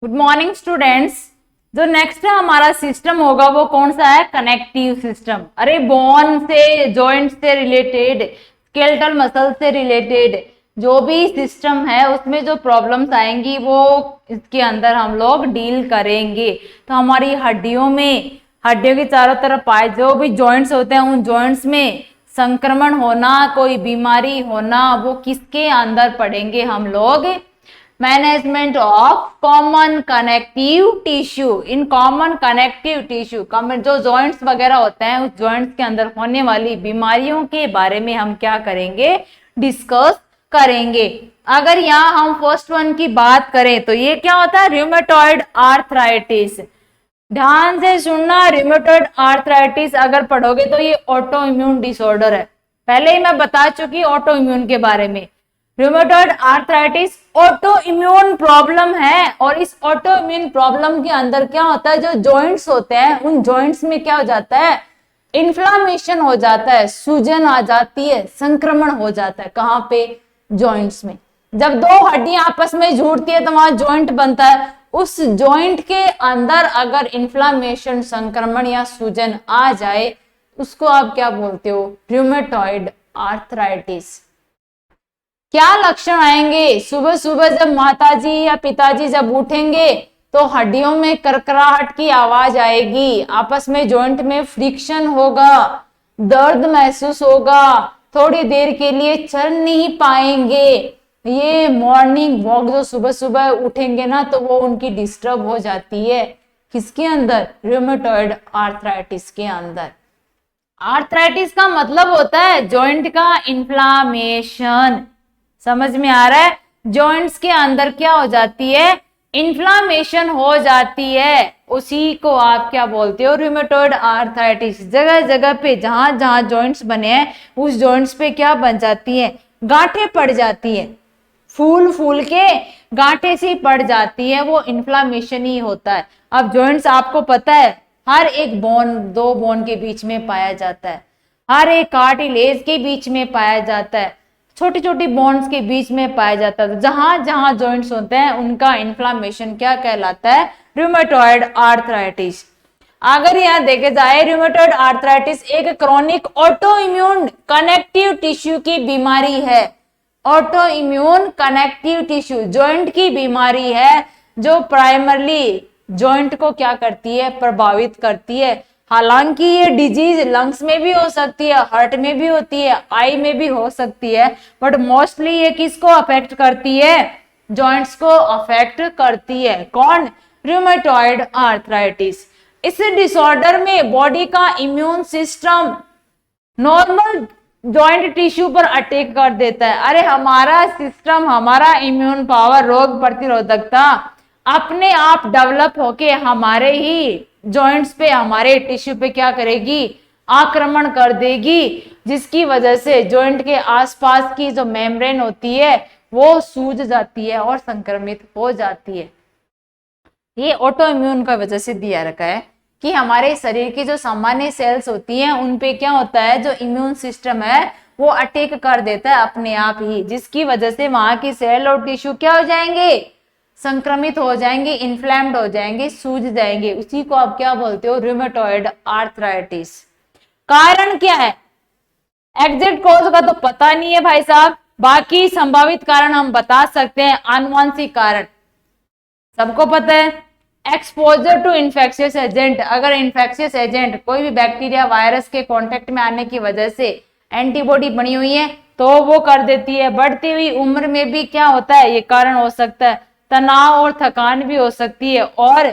Good morning students. जो next हमारा system होगा वो कौन सा है? Connective system. अरे बोन से, जॉइंट से रिलेटेड, स्केलेटल मसल से रिलेटेड जो भी सिस्टम है उसमें जो प्रॉब्लम्स आएंगी वो इसके अंदर हम लोग डील करेंगे। तो हमारी हड्डियों के चारों तरफ पाए जो भी जॉइंट्स होते हैं उन जॉइंट्स में संक्रमण होना, कोई बीमारी होना, वो किसके अंदर पढ़ेंगे हम लोग? Management of common connective tissue. In common connective tissue जो जॉइंट्स वगैरह होते हैं उस जॉइंट्स के अंदर होने वाली बीमारियों के बारे में हम क्या करेंगे? डिस्कस करेंगे। अगर यहाँ हम फर्स्ट वन की बात करें तो ये क्या होता है? Rheumatoid arthritis. ध्यान से सुनना, रूमेटॉइड आर्थराइटिस अगर पढ़ोगे तो ये ऑटो इम्यून डिसऑर्डर है। पहले ही मैं बता चुकी ऑटो इम्यून के बारे में। Rheumatoid arthritis auto immune problem है और इस ऑटो इम्यून प्रॉब्लम के अंदर क्या होता है? जो जॉइंट्स होते हैं उन जॉइंट्स में क्या हो जाता है? इन्फ्लामेशन हो जाता है, सूजन आ जाती है, संक्रमण हो जाता है। कहाँ पे? जॉइंट्स में। जब दो हड्डियां आपस में जुड़ती है तो वहां जॉइंट बनता है। उस जॉइंट के अंदर अगर इन्फ्लामेशन, संक्रमण या सूजन आ जाए उसको आप क्या बोलते हो? Rheumatoid arthritis. क्या लक्षण आएंगे? सुबह सुबह जब माताजी या पिताजी जब उठेंगे तो हड्डियों में करकराहट की आवाज आएगी, आपस में जॉइंट में फ्रिक्शन होगा, दर्द महसूस होगा, थोड़ी देर के लिए चल नहीं पाएंगे। ये मॉर्निंग वॉक जो सुबह सुबह उठेंगे ना तो वो उनकी डिस्टर्ब हो जाती है। किसके अंदर? रूमेटॉइड आर्थराइटिस के अंदर। आर्थराइटिस का मतलब होता है जॉइंट का इन्फ्लामेशन। समझ में आ रहा है? जॉइंट्स के अंदर क्या हो जाती है? इन्फ्लामेशन हो जाती है, उसी को आप क्या बोलते हो? Rheumatoid arthritis. जगह जगह पे जहां जहां जॉइंट्स बने हैं उस जॉइंट्स पे क्या बन जाती है? गांठें पड़ जाती है, फूल फूल के गांठें सी पड़ जाती है, वो इन्फ्लामेशन ही होता है। अब जॉइंट्स आपको पता है हर एक बोन, दो बोन के बीच में पाया जाता है, हर एक कार्टिलेज के बीच में पाया जाता है, छोटी छोटी बोन्स के बीच में पाया जाता है। जहां जहां जॉइंट्स होते हैं उनका इन्फ्लामेशन क्या कहलाता है? Rheumatoid arthritis. अगर यहां देखे जाए रूमेटॉइड आर्थराइटिस एक chronic auto immune connective tissue की बीमारी है। Auto immune connective tissue joint की बीमारी है जो प्राइमरली जॉइंट को क्या करती है? प्रभावित करती है। हालांकि ये डिजीज लंग्स में भी हो सकती है, हार्ट में भी होती है, आई में भी हो सकती है, बट मोस्टली ये किसको अफेक्ट करती है? जॉइंट्स को अफेक्ट करती है। कौन? Rheumatoid arthritis. इस डिसऑर्डर में बॉडी का immune system normal joint tissue पर अटैक कर देता है। अरे हमारा सिस्टम, हमारा इम्यून पावर, रोग प्रतिरोधकता अपने आप डेवलप होके हमारे ही जॉइंट्स पे, हमारे टिश्यू पे क्या करेगी? आक्रमण कर देगी, जिसकी वजह से जॉइंट के आसपास की जो मेम्ब्रेन होती है वो सूज जाती है और संक्रमित हो जाती है। ये ऑटो इम्यून का वजह से दिया रखा है कि हमारे शरीर की जो सामान्य सेल्स होती हैं उन पे क्या होता है? जो इम्यून सिस्टम है वो अटैक कर देता है अपने आप ही, जिसकी वजह से वहां की सेल और टिश्यू क्या हो जाएंगे? संक्रमित हो जाएंगे, इन्फ्लेम्ड हो जाएंगे, सूज जाएंगे। उसी को आप क्या बोलते हो? Rheumatoid arthritis. कारण क्या है? एग्जैक्ट कॉज का तो पता नहीं है भाई साहब, बाकी संभावित कारण हम बता सकते हैं। आनुवंशिक कारण सबको पता है। एक्सपोजर टू इन्फेक्शियस एजेंट, अगर इन्फेक्शियस एजेंट कोई भी बैक्टीरिया, वायरस के कांटेक्ट में आने की वजह से एंटीबॉडी बनी हुई है तो वो कर देती है। बढ़ती हुई उम्र में भी क्या होता है? ये कारण हो सकता है। तनाव और थकान भी हो सकती है। और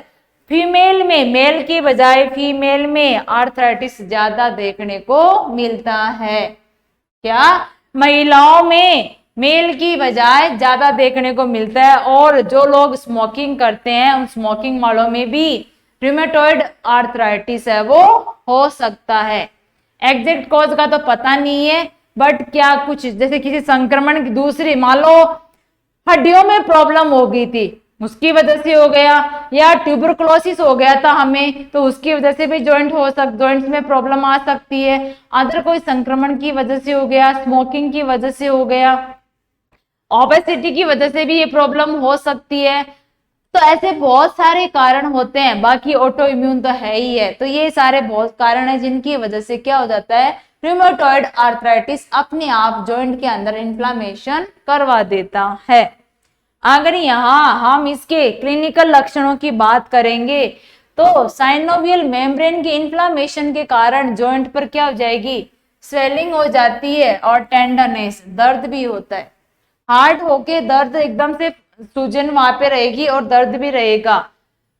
फीमेल में, मेल की बजाय फीमेल में आर्थराइटिस ज्यादा देखने को मिलता है। क्या? महिलाओं में मेल की बजाय ज्यादा देखने को मिलता है। और जो लोग स्मोकिंग करते हैं उन स्मोकिंग वालों में भी रूमेटॉइड आर्थराइटिस है वो हो सकता है। एग्जैक्ट कॉज का तो पता नहीं है, बट क्या कुछ जैसे किसी संक्रमण की दूसरी, मान लो हड्डियों में प्रॉब्लम हो गई थी उसकी वजह से हो गया, या ट्यूबरकुलोसिस हो गया था हमें तो उसकी वजह से भी जॉइंट्स में प्रॉब्लम आ सकती है। अदर कोई संक्रमण की वजह से हो गया, स्मोकिंग की वजह से हो गया, ओबेसिटी की वजह से भी ये प्रॉब्लम हो सकती है। तो ऐसे बहुत सारे कारण होते हैं, बाकी ऑटो इम्यून तो है ही है। तो ये सारे बहुत कारण है जिनकी वजह से क्या हो जाता है, रूमेटॉइड आर्थराइटिस अपने आप जॉइंट के अंदर इन्फ्लामेशन करवा देता है। अगर यहाँ हम इसके क्लिनिकल लक्षणों की बात करेंगे तो साइनोवियल मेम्ब्रेन के इन्फ्लामेशन के कारण जॉइंट पर क्या हो जाएगी, स्वेलिंग हो जाती है और टेंडरनेस, दर्द भी होता है। हार्ड होके दर्द एकदम से सूजन वहां पे रहेगी और दर्द भी रहेगा।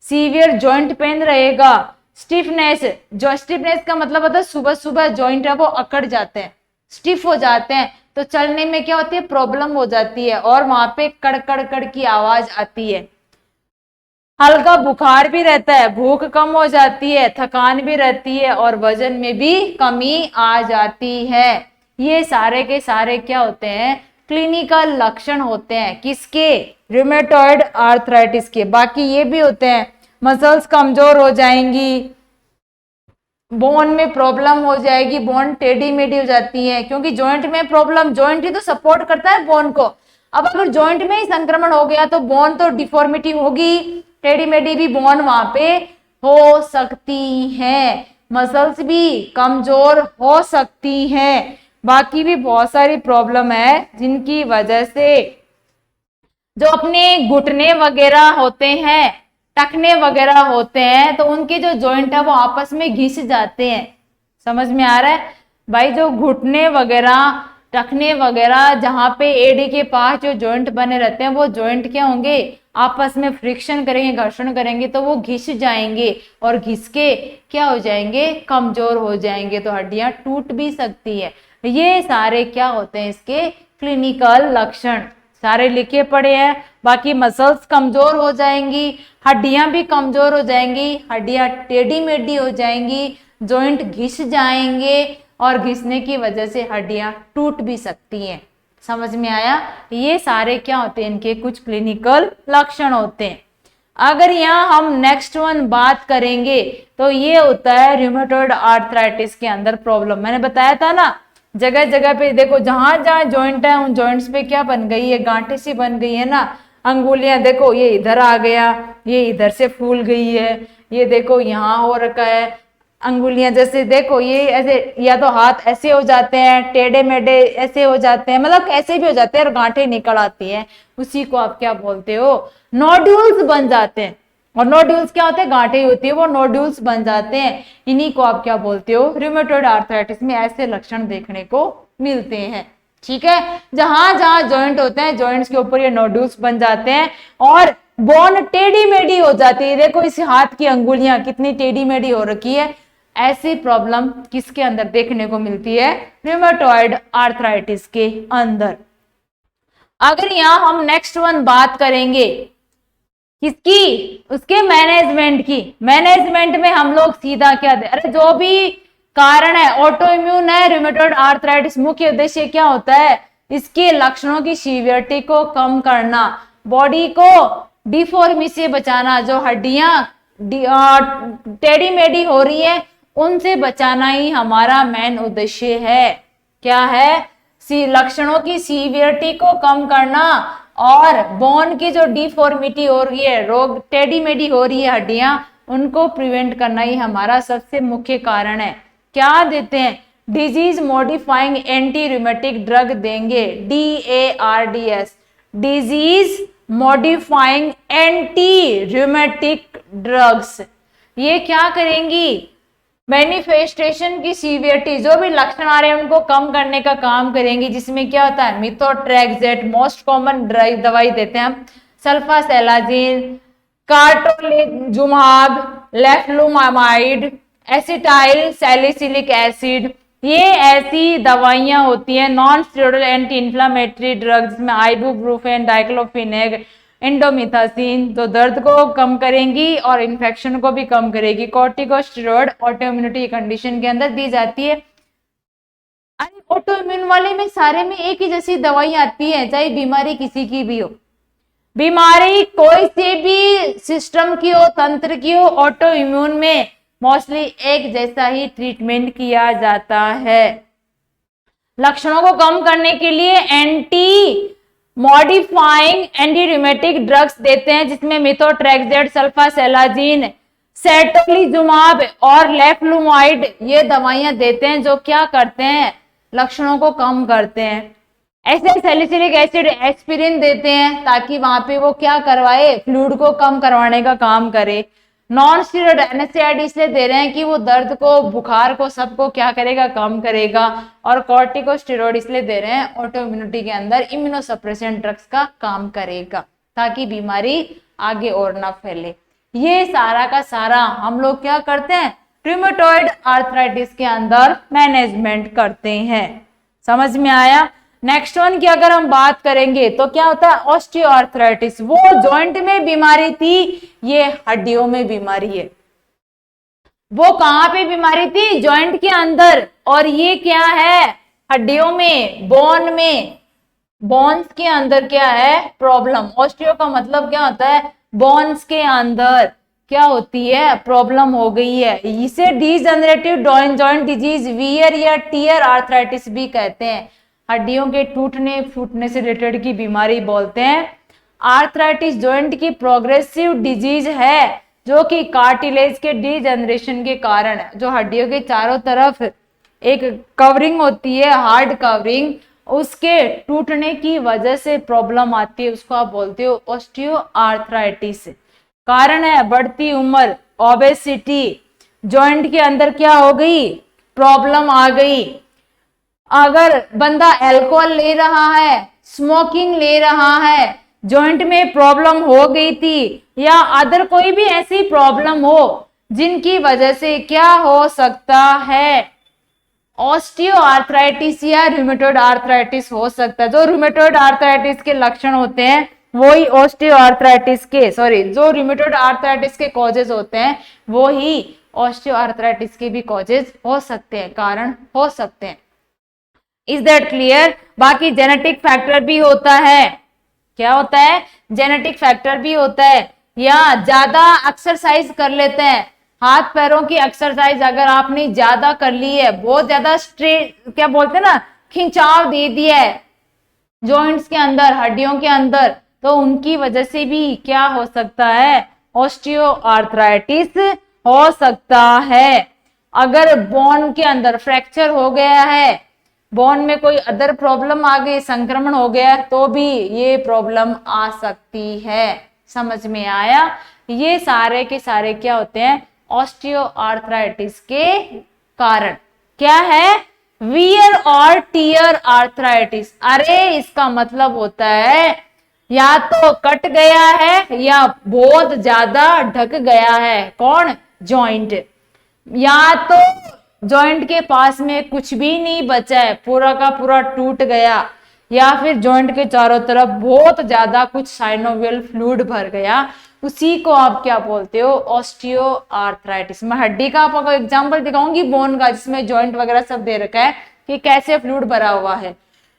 सीवियर जॉइंट पेन रहेगा। स्टिफनेस, जो स्टिफनेस का मतलब होता है सुबह सुबह जॉइंट है वो अकड़ जाते हैं, स्टिफ हो जाते हैं, तो चलने में क्या होती है, प्रॉब्लम हो जाती है और वहां पे कड़ कड़ कड़ की आवाज आती है। हल्का बुखार भी रहता है, भूख कम हो जाती है, थकान भी रहती है और वजन में भी कमी आ जाती है। ये सारे के सारे क्या होते हैं, क्लिनिकल लक्षण होते हैं किसके, रूमेटॉइड आर्थराइटिस के। बाकी ये भी होते हैं, मसल्स कमजोर हो जाएंगी, बोन में प्रॉब्लम हो जाएगी, बोन टेढ़ी मेढ़ी हो जाती है, क्योंकि जॉइंट में प्रॉब्लम, जॉइंट ही तो सपोर्ट करता है बोन को। अब अगर जॉइंट में ही संक्रमण हो गया तो बोन तो डिफॉर्मिटी होगी, टेढ़ी मेढ़ी भी बोन वहां पे हो सकती है, मसल्स भी कमजोर हो सकती हैं। बाकी भी बहुत सारी प्रॉब्लम है जिनकी वजह से जो अपने घुटने वगैरह होते हैं, टखने वगैरह होते हैं, तो उनके जो जॉइंट है वो आपस में घिस जाते हैं। समझ में आ रहा है भाई, जो घुटने वगैरह टखने वगैरह जहां पे एडी के पास जो जॉइंट बने रहते हैं वो जॉइंट क्या होंगे, आपस में फ्रिक्शन करेंगे, घर्षण करेंगे तो वो घिस जाएंगे और घिस के क्या हो जाएंगे, कमजोर हो जाएंगे, तो हड्डियां टूट भी सकती है। ये सारे क्या होते हैं, इसके क्लिनिकल लक्षण सारे लिखे पड़े हैं। बाकी मसल्स कमजोर हो जाएंगी, हड्डियां भी कमजोर हो जाएंगी, हड्डियां टेढ़ी मेढ़ी हो जाएंगी, जॉइंट घिस जाएंगे और घिसने की वजह से हड्डियां टूट भी सकती हैं। समझ में आया, ये सारे क्या होते हैं, इनके कुछ क्लिनिकल लक्षण होते हैं। अगर यहाँ हम नेक्स्ट वन बात करेंगे तो ये होता है रूमेटॉइड आर्थराइटिस के अंदर प्रॉब्लम। मैंने बताया था ना, जगह जगह पे देखो, जहां जहां जॉइंट है उन जॉइंट्स पे क्या बन गई है, गांठें सी बन गई है ना। अंगुलियां देखो, ये इधर आ गया, ये इधर से फूल गई है, ये देखो यहाँ हो रखा है। अंगुलियां जैसे देखो ये ऐसे, या तो हाथ ऐसे हो जाते हैं, टेढ़े मेढ़े ऐसे हो जाते हैं, मतलब ऐसे भी हो जाते हैं और गांठें निकल आती हैं, उसी को आप क्या बोलते हो, नोड्यूल्स बन जाते हैं। और नोड्यूल्स क्या होते हैं, गांठें होती है, वो नोड्यूल्स बन जाते हैं, इन्हीं को आप क्या बोलते हो, रूमेटॉइड आर्थराइटिस में ऐसे लक्षण देखने को मिलते हैं। ठीक है, जहां जहां जॉइंट होते हैं, जॉइंट्स के ऊपर ये नोड्यूल्स बन जाते हैं और बोन टेढ़ी मेढ़ी हो जाती है। देखो इस हाथ की अंगुलियां कितनी टेढ़ी मेढ़ी हो रखी है। ऐसी प्रॉब्लम किसके अंदर देखने को मिलती है, रूमेटॉइड आर्थराइटिस के अंदर। अगर यहाँ हम नेक्स्ट वन बात करेंगे किसकी, उसके मैनेजमेंट की। मैनेजमेंट में हम लोग सीधा क्या दे, अरे जो भी कारण है, ऑटो इम्यून है, रूमेटॉइड आर्थराइटिस, मुख्य उद्देश्य क्या होता है, इसके लक्षणों की सीवियरिटी को कम करना, बॉडी को डिफॉर्मी से बचाना, जो हड्डियां टेढ़ी मेढ़ी हो रही है उनसे बचाना ही हमारा मेन उद्देश्य है। क्या है, लक्षणों की सीवियरिटी को कम करना और बोन की जो डिफॉर्मिटी हो रही है, रोग टेढ़ी मेढ़ी हो रही है हड्डियां, उनको प्रिवेंट करना ही हमारा सबसे मुख्य कारण है। क्या देते हैं, disease modifying anti rheumatic drug देंगे, DARDS, disease modifying anti rheumatic drugs. ये क्या करेंगी, मैनिफेस्टेशन की सीवियरिटी, जो भी लक्षण आ रहे हैं उनको कम करने का काम करेंगी, जिसमें क्या होता है, मिथोट्रेक्सेट मोस्ट कॉमन दवाई देते हैं हम, सल्फासेलाजिन, कार्टोलिजुमाब, लेफ्लुमामाइड, एसिटाइल सैलिसिलिक एसिड, ये ऐसी दवाइयां होती हैं non steroidal anti inflammatory drugs, जिसमें आइबुप्रोफेन, डाइक्लोफिनेक, इंडोमिथासिन, जो दर्द को कम करेंगी और इन्फेक्शन को भी कम करेगी। कॉर्टिकोस्टेरॉइड ऑटोइम्यूनिटी कंडीशन के अंदर दी जाती है। ऑटोइम्यून वाले में सारे में एक ही जैसी दवाई आती है, चाहे बीमारी किसी की भी हो, बीमारी कोई से भी सिस्टम की हो, तंत्र की हो, ऑटो इम्यून में मोस्टली एक जैसा ही ट्रीटमेंट किया जाता है। लक्षणों को कम करने के लिए anti modifying anti rheumatic drugs देते हैं जिसमें मिथोट्रेक्सेट, सल्फासेलाजीन, सेटोलिजुमाब और लेफ्लुमाइड, ये दवाइयां देते हैं जो क्या करते हैं, लक्षणों को कम करते हैं। ऐसे सैलिसिलिक एसिड, एस्पिरिन देते हैं ताकि वहां पे वो क्या करवाए, फ्लूइड को कम करवाने का काम करे। नॉन स्टीरॉयड एनेस्थेटिक इसलिए दे रहे हैं कि वो दर्द को, बुखार को, सबको क्या करेगा, कम करेगा। और कॉर्टिकोस्टेरॉइड इसलिए दे रहे हैं ऑटो इम्यूनिटी के अंदर इम्यूनोसप्रेसेंट ड्रग्स का काम करेगा ताकि बीमारी आगे और ना फैले। ये सारा का सारा हम लोग क्या करते हैं, रूमेटॉइड आर्थराइटिस के अंदर मैनेजमेंट करते हैं। समझ में आया। नेक्स्ट वन की अगर हम बात करेंगे तो क्या होता है, ऑस्टियोआर्थराइटिस। वो जॉइंट में बीमारी थी, ये हड्डियों में बीमारी है। वो कहां पे बीमारी थी, जॉइंट के अंदर, और ये क्या है, हड्डियों में, बोन में, बोन्स के अंदर क्या है प्रॉब्लम। ऑस्टियो का मतलब क्या होता है, बोन्स के अंदर क्या होती है, प्रॉब्लम हो गई है। इसे डीजनरेटिव जॉइंट डिजीज, वियर या टियर आर्थराइटिस भी कहते हैं। हड्डियों के टूटने फूटने से रिलेटेड की बीमारी बोलते हैं। आर्थराइटिस जॉइंट की प्रोग्रेसिव डिजीज है जो कि कार्टिलेज के डीजनरेशन के कारण, जो हड्डियों के चारों तरफ एक कवरिंग होती है, हार्ड कवरिंग, उसके टूटने की वजह से प्रॉब्लम आती है, उसको आप बोलते हो ऑस्टियोआर्थराइटिस। कारण है बढ़ती उम्र, ओबेसिटी, जॉइंट के अंदर क्या हो गई, प्रॉब्लम आ गई। अगर बंदा अल्कोहल ले रहा है, स्मोकिंग ले रहा है, जॉइंट में प्रॉब्लम हो गई थी, या अदर कोई भी ऐसी प्रॉब्लम हो जिनकी वजह से क्या हो सकता है, ऑस्टियोआर्थराइटिस या रूमेटॉइड आर्थराइटिस हो सकता है। जो रूमेटॉइड आर्थराइटिस के लक्षण होते हैं वही ऑस्टियोआर्थराइटिस के, जो रूमेटॉइड आर्थराइटिस के कॉजेज होते हैं वो ही ऑस्टियोआर्थराइटिस के भी कॉजेज हो सकते हैं, कारण हो सकते हैं। Is that clear. बाकी जेनेटिक फैक्टर भी होता है, क्या होता है, जेनेटिक फैक्टर भी होता है, या ज्यादा एक्सरसाइज कर लेते हैं, हाथ पैरों की एक्सरसाइज अगर आपने ज्यादा कर ली है, बहुत ज्यादा स्ट्रेस, क्या बोलते हैं ना, खिंचाव दे दिया है जॉइंट्स के अंदर, हड्डियों के अंदर, तो उनकी वजह से भी क्या हो सकता है, ऑस्टियोआर्थराइटिस हो सकता है। अगर बोन के अंदर फ्रैक्चर हो गया है, बोन में कोई अदर प्रॉब्लम आ गई, संक्रमण हो गया, तो भी ये प्रॉब्लम आ सकती है। समझ में आया। ये सारे के सारे क्या होते हैं, ऑस्टियोआर्थराइटिस के कारण। क्या है, वियर और टियर आर्थराइटिस। अरे इसका मतलब होता है या तो कट गया है या बहुत ज्यादा ढक गया है, कौन, जॉइंट, या तो जॉइंट के पास में कुछ भी नहीं बचा है, पूरा का पूरा टूट गया, या फिर जॉइंट के चारों तरफ बहुत ज्यादा कुछ साइनोवियल फ्लूइड भर गया, उसी को आप क्या बोलते हो, ऑस्टियोआर्थराइटिस। मैं हड्डी का आपको एग्जांपल दिखाऊंगी, बोन का, जिसमें जॉइंट वगैरह सब दे रखा है कि कैसे फ्लूइड भरा हुआ है।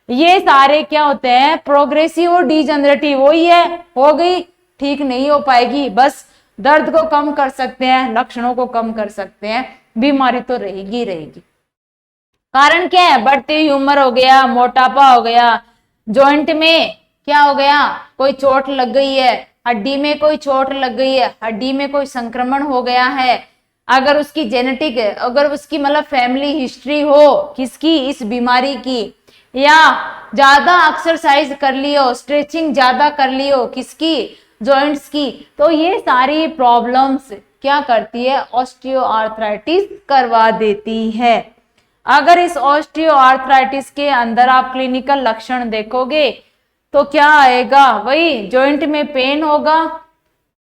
ये सारे क्या होते हैं, प्रोग्रेसिव और डीजनरेटिव। वही है, हो गई, ठीक नहीं हो पाएगी, बस दर्द को कम कर सकते हैं, लक्षणों को कम कर सकते हैं, बीमारी तो रहेगी रहेगी। कारण क्या है, बढ़ती हुई उम्र हो गया, मोटापा हो गया, जॉइंट में क्या हो गया, कोई चोट लग गई है, हड्डी में कोई चोट लग गई है, हड्डी में कोई संक्रमण हो गया है, अगर उसकी जेनेटिक, अगर उसकी मतलब फैमिली हिस्ट्री हो किसकी, इस बीमारी की, या ज्यादा एक्सरसाइज कर लियो, स्ट्रेचिंग ज्यादा कर लियो, किसकी, जॉइंट्स की, तो ये सारी प्रॉब्लम्स क्या करती है, ऑस्टियोआर्थराइटिस करवा देती है। अगर इस ऑस्टियोआर्थराइटिस के अंदर आप क्लिनिकल लक्षण देखोगे तो क्या आएगा, वही जॉइंट में पेन होगा,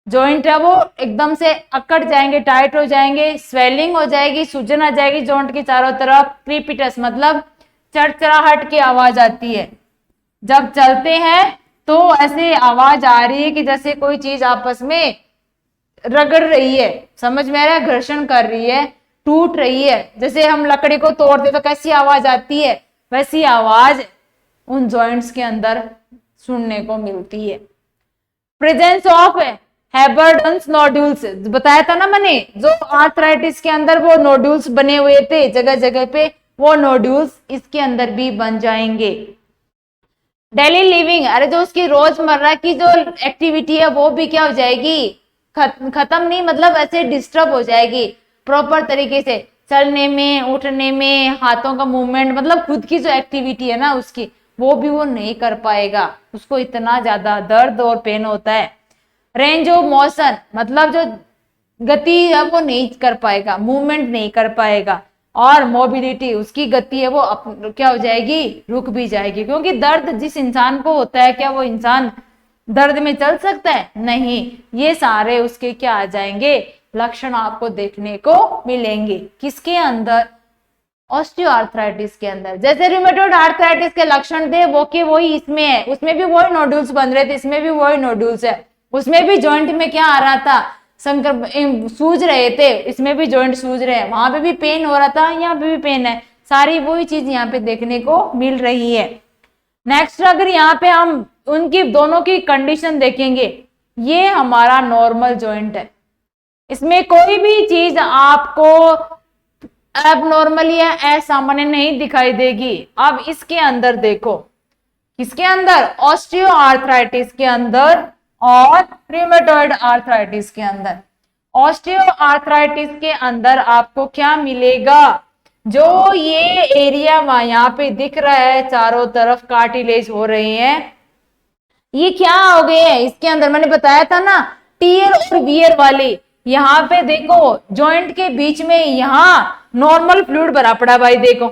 जॉइंट है वो एकदम से अकड़ जाएंगे, टाइट हो जाएंगे, स्वेलिंग हो जाएगी, सूजन आ जाएगी जॉइंट के चारों तरफ, क्रीपिटस मतलब चरचराहट की आवाज आती है, जब चलते हैं तो ऐसे आवाज आ रही है कि जैसे कोई चीज आपस में रगड़ रही है, समझ में आ रहा है, घर्षण कर रही है, टूट रही है, जैसे हम लकड़ी को तोड़ते तो कैसी आवाज आती है, वैसी आवाज उन जॉइंट्स के अंदर सुनने को मिलती है। प्रेजेंस ऑफ हैबर्डन्स नोड्यूल्स, बताया था ना मैंने, जो आर्थराइटिस के अंदर वो नोड्यूल्स बने हुए थे जगह जगह पे, वो नोड्यूल्स इसके अंदर भी बन जाएंगे। डेली लिविंग, अरे जो उसकी रोजमर्रा की जो एक्टिविटी है वो भी क्या हो जाएगी, खत्म नहीं, मतलब ऐसे डिस्टर्ब हो जाएगी प्रॉपर तरीके से, चलने में, उठने में, हाथों का मूवमेंट, मतलब खुद की जो एक्टिविटी है ना उसकी, वो भी वो नहीं कर पाएगा, उसको इतना ज्यादा दर्द और पेन होता है। रेंज ऑफ मोशन, मतलब जो गति है वो नहीं कर पाएगा, मूवमेंट नहीं कर पाएगा। और मोबिलिटी, उसकी गति है वो क्या हो जाएगी, रुक भी जाएगी, क्योंकि दर्द जिस इंसान को होता है, क्या वो इंसान दर्द में चल सकता है, नहीं। ये सारे उसके क्या आ जाएंगे, लक्षण आपको देखने को मिलेंगे, किसके अंदर, ऑस्टियोआर्थराइटिस के अंदर। जैसे रूमेटॉइड आर्थराइटिस के लक्षण थे वो के वही इसमें है, उसमें भी वही नोड्यूल्स बन रहे थे, इसमें भी वही नोड्यूल्स है, उसमें भी जॉइंट में क्या आ रहा था, संकर सूज रहे थे, इसमें भी जॉइंट सूज रहे हैं, वहां पे भी पेन हो रहा था, यहाँ पे भी पेन है, सारी वही चीज यहाँ पे देखने को मिल रही है। नेक्स्ट अगर यहाँ पे हम उनकी दोनों की कंडीशन देखेंगे, ये हमारा नॉर्मल जॉइंट है, इसमें कोई भी चीज आपको एबनॉर्मल या असामान्य नहीं दिखाई देगी। अब इसके अंदर देखो, किसके अंदर, ऑस्टियोआर्थराइटिस के अंदर और रूमेटॉइड आर्थराइटिस के अंदर। ऑस्टियोआर्थराइटिस के अंदर आपको क्या मिलेगा, जो ये एरिया वहां यहाँ पे दिख रहा है, चारों तरफ कार्टिलेज हो रही है, ये क्या हो गए हैं इसके अंदर, मैंने बताया था ना टीयर और वियर वाली, यहाँ पे देखो जॉइंट के बीच में यहाँ नॉर्मल फ्लूइड भरा पड़ा, भाई देखो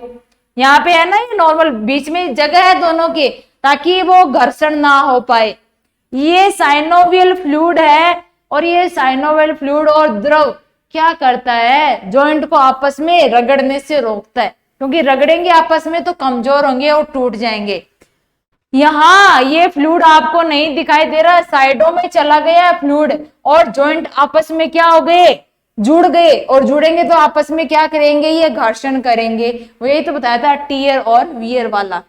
यहाँ पे है ना, ये नॉर्मल बीच में जगह है दोनों की, ताकि वो घर्षण ना हो पाए। ये साइनोवियल फ्लूइड है, और ये साइनोवियल फ्लूइड और द्रव क्या करता है, जॉइंट को आपस में रगड़ने से रोकता है, क्योंकि रगड़ेंगे आपस में तो कमजोर होंगे और टूट जाएंगे। यहाँ ये फ्लूइड आपको नहीं दिखाई दे रहा, साइडों में चला गया है फ्लूइड, और जॉइंट आपस में क्या हो गए, जुड़ गए, और जुड़ेंगे तो आपस में क्या करेंगे, ये घर्षण करेंगे। वो यही तो बताया था टीयर और वियर वाला,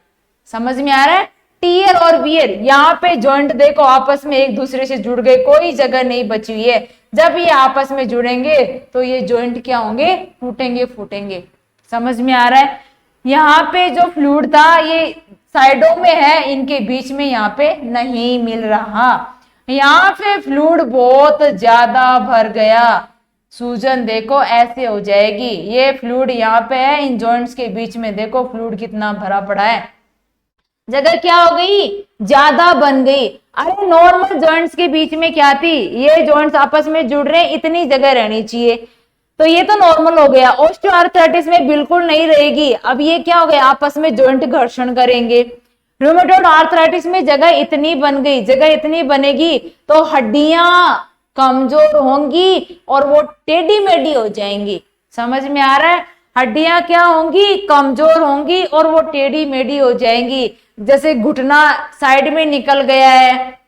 समझ में आ रहा है, टीयर और वियर, यहाँ पे जॉइंट देखो आपस में एक दूसरे से जुड़ गए, कोई जगह नहीं बची हुई है, जब ये आपस में जुड़ेंगे तो ये जॉइंट क्या होंगे, टूटेंगे फूटेंगे, समझ में आ रहा है। यहाँ पे जो फ्लूइड था ये साइडों में है, इनके बीच में यहाँ पे नहीं मिल रहा, यहाँ पे फ्लूइड बहुत ज्यादा भर गया, सूजन देखो ऐसे हो जाएगी, ये फ्लूइड यहाँ पे है, इन जॉइंट्स के बीच में देखो फ्लूइड कितना भरा पड़ा है, जगह क्या हो गई, ज्यादा बन गई। अरे नॉर्मल जॉइंट्स के बीच में क्या थी, ये जॉइंट्स आपस में जुड़ रहे हैं, इतनी जगह रहनी चाहिए, तो ये तो नॉर्मल हो गया। ऑस्टियोआर्थराइटिस में बिल्कुल नहीं रहेगी, अब ये क्या हो गया, आपस में जॉइंट घर्षण करेंगे। रूमेटॉइड आर्थराइटिस में जगह इतनी बन गई, जगह इतनी बनेगी तो हड्डियां कमजोर होंगी और वो टेढ़ी मेढ़ी हो जाएंगी, समझ में आ रहा है, हड्डियां क्या होंगी, कमजोर होंगी और वो टेढ़ी मेढ़ी हो जाएंगी। जैसे घुटना साइड में निकल गया है,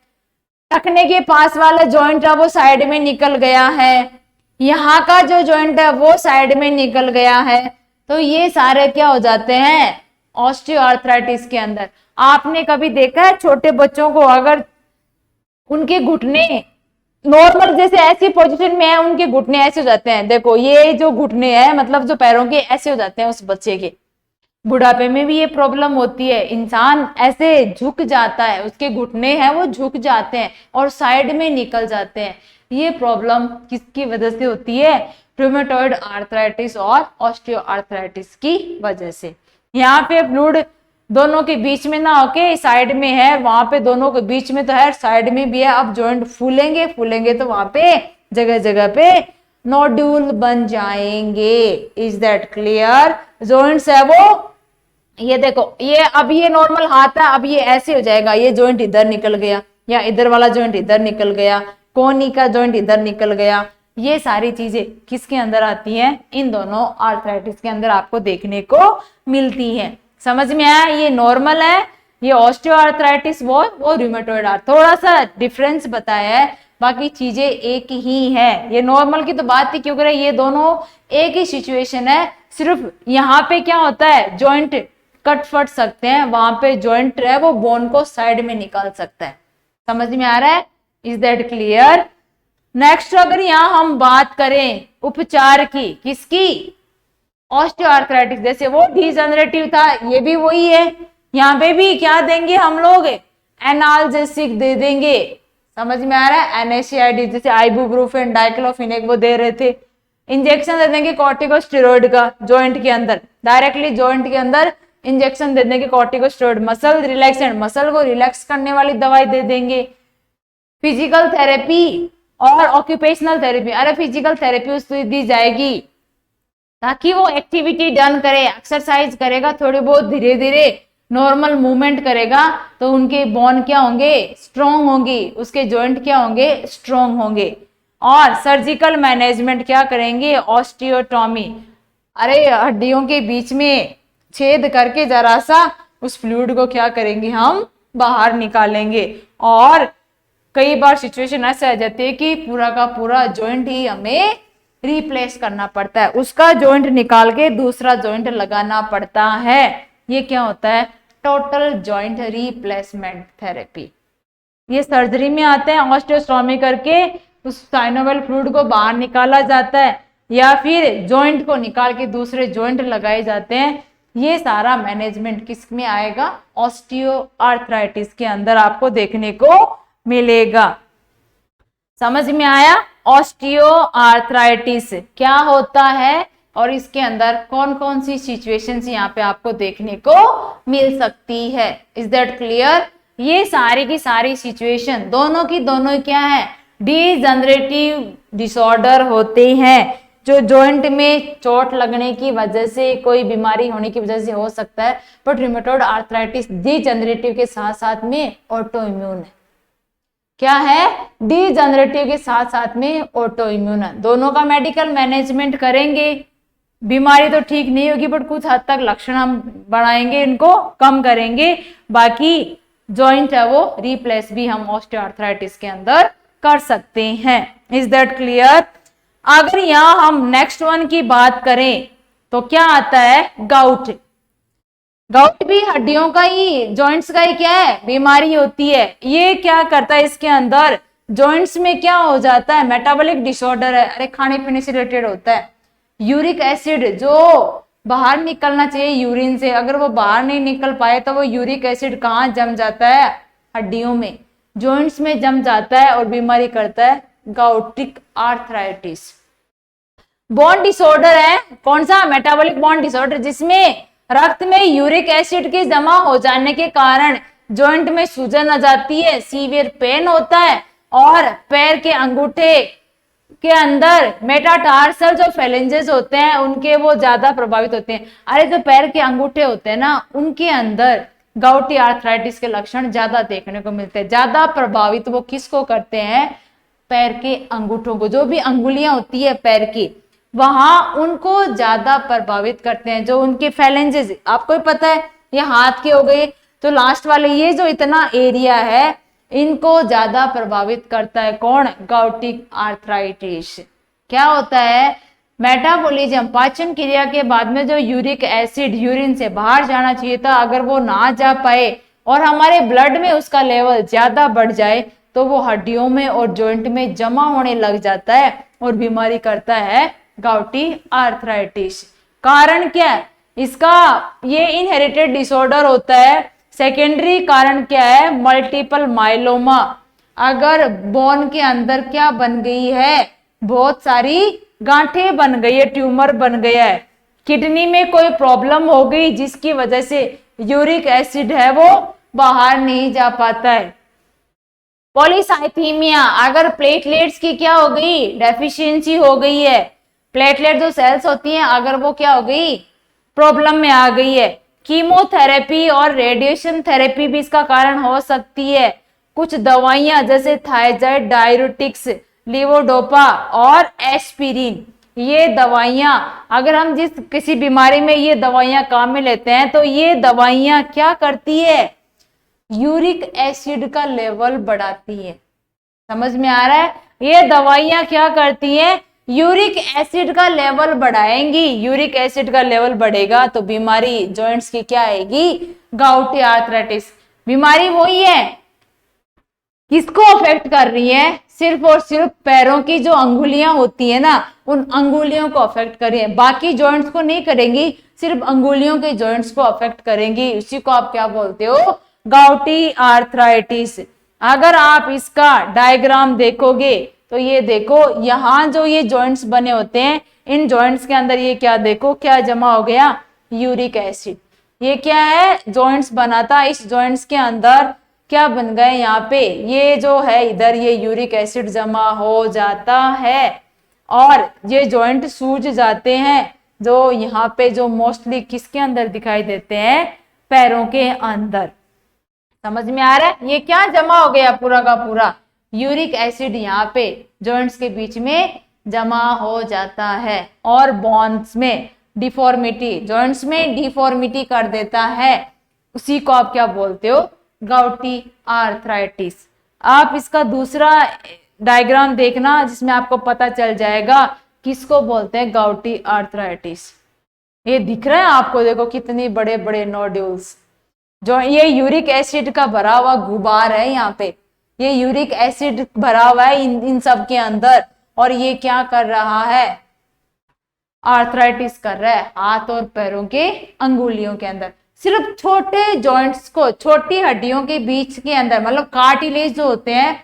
टखने के पास वाला जॉइंट है वो साइड में निकल गया है, यहाँ का जो जॉइंट है वो साइड में निकल गया है, तो ये सारे क्या हो जाते हैं ऑस्टियोआर्थराइटिस के अंदर। आपने कभी देखा है छोटे बच्चों को, अगर उनके घुटने नॉर्मल जैसे ऐसी पोजीशन में है, उनके घुटने ऐसे हो जाते हैं, देखो ये जो घुटने हैं मतलब जो पैरों के ऐसे हो जाते हैं उस बच्चे के। बुढ़ापे में भी ये प्रॉब्लम होती है, इंसान ऐसे झुक जाता है, उसके घुटने हैं वो झुक जाते हैं और साइड में निकल जाते हैं। ये प्रॉब्लम किसकी वजह से होती है, रूमेटॉइड आर्थराइटिस और ऑस्टियोआर्थराइटिस की वजह से। यहाँ पे फ्लूइड दोनों के बीच में ना होके साइड में है, वहां पे दोनों के बीच में तो है, साइड में भी है। अब जॉइंट फूलेंगे फूलेंगे तो वहां पे जगह जगह पे नोड्यूल बन जाएंगे। Is that clear? जॉइंट्स है वो, ये देखो ये अब ये नॉर्मल हाथ है, अब ये ऐसे हो जाएगा, ये जॉइंट इधर निकल गया या इधर वाला जॉइंट इधर निकल गया, कोनी का जॉइंट इधर निकल गया। ये सारी चीजें किसके अंदर आती हैं, इन दोनों आर्थराइटिस के अंदर आपको देखने को मिलती हैं। समझ में आया? ये नॉर्मल है, ये ऑस्टियोआर्थराइटिस वो रूमेटॉइड आर्थ, थोड़ा सा डिफरेंस बताया है, बाकी चीजें एक ही है। ये नॉर्मल की तो बात ही क्यों करें, ये दोनों एक ही सिचुएशन है, सिर्फ यहाँ पे क्या होता है जॉइंट कट फट सकते हैं, वहां पे जॉइंट है वो बोन को साइड में निकाल सकता है। समझ में आ रहा है? Is that clear? नेक्स्ट अगर यहाँ हम बात करें उपचार की, किसकी, ऑस्टियोआर्थराइटिस, जैसे वो डिजनरेटिव था ये भी वही है, यहाँ पे भी क्या देंगे हम लोग, एनाल्जेसिक दे देंगे। समझ में आ रहा है, NSAID जैसे आइबुप्रोफेन, डाइक्लोफिनेक वो दे रहे थे। इंजेक्शन दे देंगे कॉर्टिकोस्टेरॉइड का जॉइंट के अंदर, डायरेक्टली जॉइंट के अंदर इंजेक्शन दे देंगे कॉर्टिकोस्टेरॉइड। मसल रिलैक्सेंट, मसल को रिलैक्स करने वाली दवाई दे देंगे। फिजिकल थेरेपी और ऑक्यूपेशनल थेरेपी, अरे फिजिकल थेरेपी उसको दी जाएगी ताकि वो एक्टिविटी डन करे, एक्सरसाइज करेगा, थोड़ी बहुत धीरे धीरे नॉर्मल मूवमेंट करेगा तो उनके बोन क्या होंगे, स्ट्रॉन्ग होंगी, उसके जॉइंट क्या होंगे, स्ट्रॉन्ग होंगे। और सर्जिकल मैनेजमेंट क्या करेंगे, ऑस्टियोटॉमी, अरे हड्डियों के बीच में छेद करके जरा सा उस फ्लूइड को क्या करेंगे, हम बाहर निकालेंगे। और कई बार सिचुएशन ऐसे आ जाती है कि पूरा का पूरा जॉइंट ही हमें रिप्लेस करना पड़ता है, उसका जॉइंट निकाल के दूसरा जॉइंट लगाना पड़ता है। ये क्या होता है, टोटल जॉइंट रिप्लेसमेंट थेरेपी। ये सर्जरी में आते हैं, ऑस्टियोस्टॉमी करके उस साइनोवियल फ्लूइड को बाहर निकाला जाता है या फिर जॉइंट को निकाल के दूसरे जॉइंट लगाए जाते हैं। ये सारा मैनेजमेंट किस में आएगा, ऑस्टियोआर्थराइटिस के अंदर आपको देखने को मिलेगा। समझ में आया, ऑस्टियोआर्थराइटिस क्या होता है और इसके अंदर कौन कौन सी सिचुएशंस यहाँ पे आपको देखने को मिल सकती है। Is that clear. ये सारी की सारी सिचुएशन दोनों की दोनों क्या है, डिजनरेटिव डिसऑर्डर होते हैं, जो जॉइंट में चोट लगने की वजह से, कोई बीमारी होने की वजह से हो सकता है। बट रिमेटॉइड आर्थराइटिस डिजनरेटिव के साथ साथ में ऑटो इम्यून है। क्या है, डिजनरेटिव के साथ साथ में ऑटो इम्यून है। दोनों का मेडिकल मैनेजमेंट करेंगे, बीमारी तो ठीक नहीं होगी बट कुछ हद तक लक्षण हम बढ़ाएंगे, इनको कम करेंगे, बाकी जॉइंट है वो रिप्लेस भी हम ऑस्टियोआर्थराइटिस के अंदर कर सकते हैं। Is that clear. अगर यहां हम नेक्स्ट वन की बात करें तो क्या आता है, गाउट। गाउट भी हड्डियों का ही, जॉइंट्स का ही क्या है, बीमारी होती है। ये क्या करता है, इसके अंदर जॉइंट्स में क्या हो जाता है, मेटाबॉलिक डिसऑर्डर है, अरे खाने पीने से रिलेटेड होता है। यूरिक एसिड जो बाहर निकलना चाहिए यूरिन से, अगर वो बाहर नहीं निकल पाए तो वो यूरिक एसिड कहाँ जम जाता है, हड्डियों में, जॉइंट्स में जम जाता है और बीमारी करता है गाउटिक आर्थराइटिस। बोन डिसऑर्डर है, कौन सा, मेटाबॉलिक बोन डिसऑर्डर, जिसमें रक्त में यूरिक एसिड के जमा हो जाने के कारण जॉइंट में सूजन आ जाती है, सीवियर पेन होता है और पैर के अंगूठे के अंदर मेटाटार्सल जो फेलेंजेस होते हैं उनके वो ज्यादा प्रभावित होते हैं। अरे जो पैर के अंगूठे होते हैं ना, उनके अंदर गाउटी आर्थराइटिस के लक्षण ज्यादा देखने को मिलते हैं। ज्यादा प्रभावित वो किसको करते हैं, पैर के अंगूठों को, जो भी अंगुलियां होती है पैर की, वहां उनको ज्यादा प्रभावित करते हैं। जो उनके फेलेंजेस, आपको ही पता है ये हाथ के हो गए, तो लास्ट वाले ये जो इतना एरिया है इनको ज्यादा प्रभावित करता है कौन, गाउटिक आर्थराइटिस। क्या होता है, मेटाबॉलिज्म, पाचन क्रिया के बाद में जो यूरिक एसिड यूरिन से बाहर जाना चाहिए था, अगर वो ना जा पाए और हमारे ब्लड में उसका लेवल ज्यादा बढ़ जाए तो वो हड्डियों में और जॉइंट में जमा होने लग जाता है और बीमारी करता है गाउटी आर्थराइटिस। कारण क्या है इसका, ये इनहेरिटेड डिसऑर्डर होता है। सेकेंडरी कारण क्या है, मल्टीपल माइलोमा। अगर बोन के अंदर क्या बन गई है, बहुत सारी गांठें बन गई है, ट्यूमर बन गया है। किडनी में कोई प्रॉब्लम हो गई जिसकी वजह से यूरिक एसिड है वो बाहर नहीं जा पाता है। पॉलीसाइथीमिया, अगर प्लेटलेट्स की क्या हो गई, डेफिशिएंसी हो गई है, प्लेटलेट जो सेल्स होती हैं अगर वो क्या हो गई, प्रॉब्लम में आ गई है। कीमोथेरेपी और रेडिएशन थेरेपी भी इसका कारण हो सकती है। कुछ दवाइयां जैसे थायजाइड, डाययूरेटिक्स, लिवोडोपा और एस्पिरिन, ये दवाइयां अगर हम जिस किसी बीमारी में ये दवाइयां काम में लेते हैं तो ये दवाइयां क्या करती है, यूरिक एसिड का लेवल बढ़ाती है। समझ में आ रहा है, ये दवाइयां क्या करती हैं, यूरिक एसिड का लेवल बढ़ाएंगी। यूरिक एसिड का लेवल बढ़ेगा तो बीमारी जॉइंट्स की क्या आएगी, गाउटी आर्थराइटिस। बीमारी वही है किसको अफेक्ट कर रही है? सिर्फ और सिर्फ पैरों की जो अंगुलियां होती है ना, उन अंगुलियों को अफेक्ट कर रही है, बाकी जॉइंट्स को नहीं करेंगी, सिर्फ अंगुलियों के जॉइंट्स को अफेक्ट करेंगी। उसी को आप क्या बोलते हो? गाउटी आर्थराइटिस। अगर आप इसका डायग्राम देखोगे तो ये देखो, यहाँ जो ये जॉइंट्स बने होते हैं, इन जॉइंट्स के अंदर ये क्या देखो, क्या जमा हो गया? Uric acid. ये क्या है? जॉइंट्स बना था, इस जॉइंट्स के अंदर क्या बन गए? यहाँ पे ये जो है इधर ये यूरिक एसिड जमा हो जाता है और ये जॉइंट सूज जाते हैं, जो यहाँ पे जो मोस्टली किसके अंदर दिखाई देते हैं? पैरों के अंदर। समझ में आ रहा है? ये क्या जमा हो गया? पूरा का पूरा यूरिक एसिड यहाँ पे जॉइंट्स के बीच में जमा हो जाता है और बोन्स में डिफॉर्मिटी, जॉइंट्स में डिफॉर्मिटी कर देता है। उसी को आप क्या बोलते हो? गाउटी आर्थराइटिस। आप इसका दूसरा डायग्राम देखना जिसमें आपको पता चल जाएगा किसको बोलते हैं गाउटी आर्थराइटिस। ये दिख रहा है आपको? देखो कितनी बड़े बड़े नोड्यूल्स, जो ये यूरिक एसिड का भरा हुआ गुबार है। यहाँ पे ये यूरिक एसिड भरा हुआ है इन सब के अंदर, और ये क्या कर रहा है? आर्थराइटिस कर रहा है हाथ और पैरों के अंगुलियों के अंदर। सिर्फ छोटे जॉइंट्स को, छोटी हड्डियों के बीच के अंदर, मतलब कार्टिलेज जो होते हैं,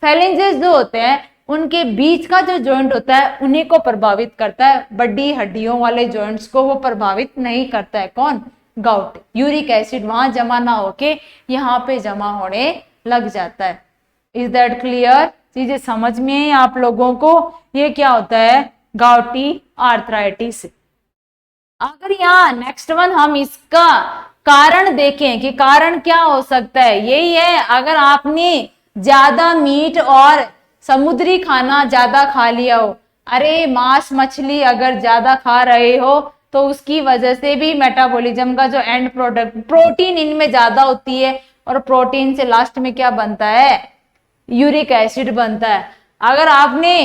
फेलेंजेस जो होते हैं, उनके बीच का जो जॉइंट होता है उन्हीं को प्रभावित करता है। बड़ी हड्डियों वाले जॉइंट्स को वो प्रभावित नहीं करता है। कौन? गाउट। यूरिक एसिड वहां जमा ना होके यहाँ पे जमा होने लग जाता है। Is that clear? चीजें समझ में है आप लोगों को? ये क्या होता है? गाउटी आर्थराइटिस। अगर यहाँ नेक्स्ट वन हम इसका कारण देखें कि कारण क्या हो सकता है, यही है, अगर आपने ज्यादा मीट और समुद्री खाना ज्यादा खा लिया हो, अरे मांस मछली अगर ज्यादा खा रहे हो तो उसकी वजह से भी मेटाबॉलिज्म का जो एंड प्रोडक्ट प्रोटीन इनमें ज्यादा होती है, और प्रोटीन से लास्ट में क्या बनता है? यूरिक एसिड बनता है। अगर आपने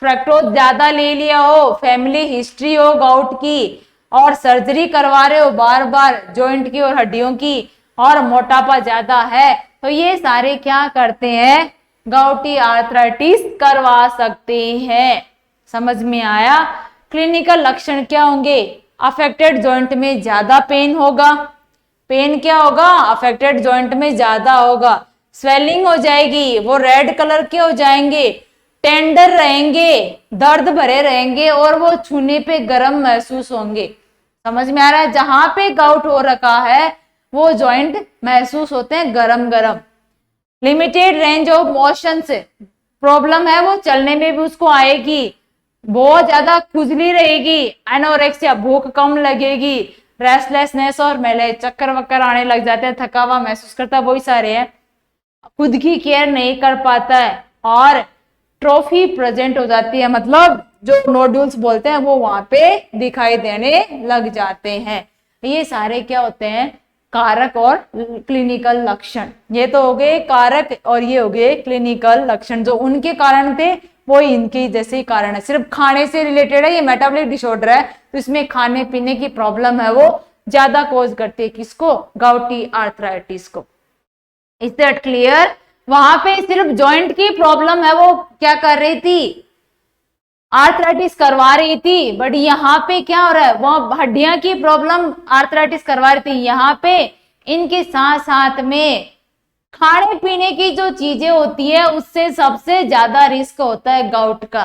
फ्रक्टोज ज्यादा ले लिया हो, फैमिली हिस्ट्री हो गाउट की, और सर्जरी करवा रहे हो बार बार जॉइंट की और हड्डियों की, और मोटापा ज्यादा है, तो ये सारे क्या करते हैं? गाउटी आर्थराइटिस करवा सकते हैं। समझ में आया? क्लिनिकल लक्षण क्या होंगे? अफेक्टेड जॉइंट में ज्यादा पेन होगा। पेन क्या होगा? अफेक्टेड जॉइंट में ज्यादा होगा। स्वेलिंग हो जाएगी, वो रेड कलर के हो जाएंगे, टेंडर रहेंगे, दर्द भरे रहेंगे, और वो छूने पे गर्म महसूस होंगे। समझ में आ रहा है? जहां पे गाउट हो रखा है वो जॉइंट महसूस होते हैं गरम गरम। लिमिटेड रेंज ऑफ मोशन से प्रॉब्लम है, वो चलने में भी उसको आएगी। बहुत ज्यादा खुजली रहेगी, एनोरेक्सिया, भूख कम लगेगी, रेस्टलेसनेस और मेले, चक्कर वक्कर आने लग जाते हैं, थका हुआ महसूस करता है, वही सारे हैं। खुद की केयर नहीं कर पाता है, और ट्रॉफी प्रेजेंट हो जाती है, मतलब जो नोड्यूल्स बोलते हैं वो वहां पे दिखाई देने लग जाते हैं। ये सारे क्या होते हैं? कारक और क्लिनिकल लक्षण। ये तो हो गए कारक और ये हो गए क्लिनिकल लक्षण। जो उनके कारण थे वो इनके जैसे ही कारण है। सिर्फ खाने से रिलेटेड है, ये मेटाबॉलिक डिसऑर्डर है, तो इसमें खाने पीने की प्रॉब्लम है, वो ज्यादा कॉज करती है किसको? गाउटी आर्थराइटिस को। Is that clear? वहां पे सिर्फ जॉइंट की प्रॉब्लम है, वो क्या कर रही थी? आर्थराइटिस करवा रही थी, बट यहाँ पे क्या हो रहा है? वो हड्डियां की प्रॉब्लम आर्थराइटिस करवा रही थी। यहाँ पे इनके साथ साथ में खाने पीने की जो चीजें होती है उससे सबसे ज्यादा रिस्क होता है गाउट का।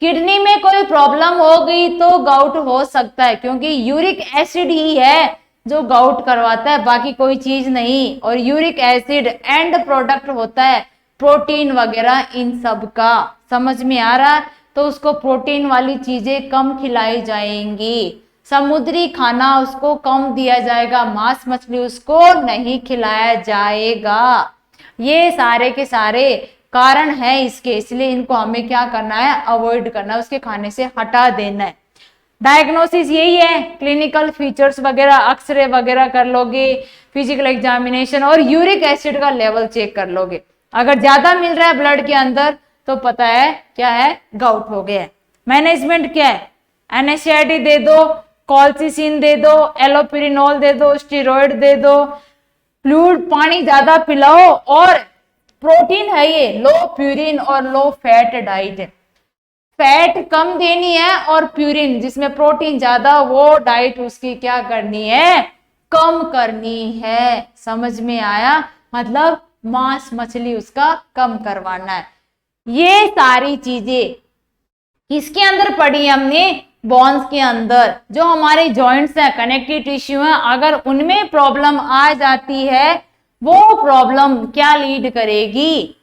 किडनी में कोई प्रॉब्लम हो गई तो गाउट हो सकता है, क्योंकि यूरिक एसिड ही है जो गाउट करवाता है, बाकी कोई चीज नहीं। और यूरिक एसिड एंड प्रोडक्ट होता है प्रोटीन वगैरह इन सब का। समझ में आ रहा है? तो उसको प्रोटीन वाली चीजें कम खिलाई जाएंगी, समुद्री खाना उसको कम दिया जाएगा, मांस मछली उसको नहीं खिलाया जाएगा। ये सारे के सारे कारण है इसके, इसलिए इनको हमें क्या करना है? अवॉइड करना है, उसके खाने से हटा देना है। डायग्नोसिस यही है, क्लिनिकल फीचर्स वगैरह, एक्सरे वगैरह कर लोगे, फिजिकल एग्जामिनेशन, और यूरिक एसिड का लेवल चेक कर लोगे। अगर ज्यादा मिल रहा है ब्लड के अंदर तो पता है क्या है? गाउट हो गया है। मैनेजमेंट क्या है? एनएसएआईडी दे दो, कॉल्सिसिन दे दो, एलोपिरिनोल दे दो, स्टेरॉइड दे दो, फ्लूइड पानी ज्यादा पिलाओ, और प्रोटीन है ये, लो प्यूरिन और लो फैट डाइट है। फैट कम देनी है और प्यूरिन जिसमें प्रोटीन ज्यादा, वो डाइट उसकी क्या करनी है, कम करनी है। समझ में आया, मतलब मांस मछली उसका कम करवाना है। ये सारी चीजें किसके अंदर पढ़ी हमने, बोन्स के अंदर। जो हमारे जॉइंट्स हैं, कनेक्टिव टिश्यू हैं, अगर उनमें प्रॉब्लम आ जाती है, वो प्रॉब्लम क्या लीड करेगी,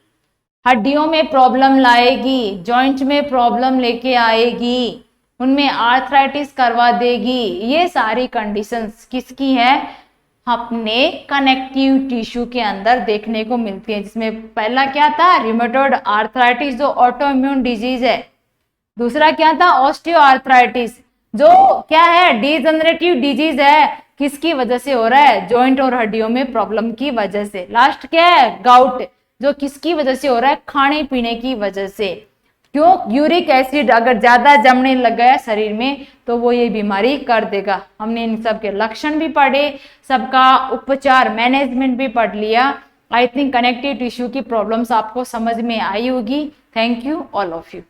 हड्डियों में प्रॉब्लम लाएगी, जॉइंट में प्रॉब्लम लेके आएगी, उनमें आर्थराइटिस करवा देगी। ये सारी कंडीशंस किसकी है, अपने कनेक्टिव टिश्यू के अंदर देखने को मिलती है। जिसमें पहला क्या था, रिमेटॉइड आर्थराइटिस जो ऑटो इम्यून डिजीज है। दूसरा क्या था, ऑस्टियोआर्थराइटिस जो क्या है, डिजेनरेटिव डिजीज है। किसकी वजह से हो रहा है, जॉइंट और हड्डियों में प्रॉब्लम की वजह से। लास्ट क्या है, गाउट जो किसकी वजह से हो रहा है, खाने पीने की वजह से। क्यों, यूरिक एसिड अगर ज्यादा जमने लग गया शरीर में तो वो ये बीमारी कर देगा। हमने इन सब के लक्षण भी पढ़े, सबका उपचार मैनेजमेंट भी पढ़ लिया। आई थिंक कनेक्टिव टिश्यू की प्रॉब्लम्स आपको समझ में आई होगी। Thank you all of you.